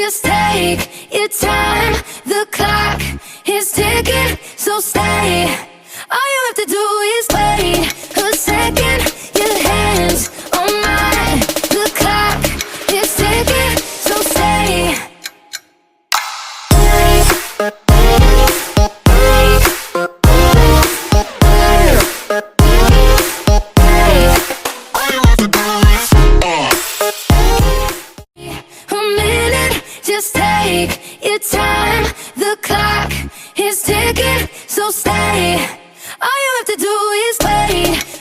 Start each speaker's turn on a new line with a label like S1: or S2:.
S1: just take your time. The clock is ticking, so stay. All you have to do is wait a second. Your hands on mine. The clock is ticking, so stay. Just take your time. The clock is ticking, so stay. All you have to do is wait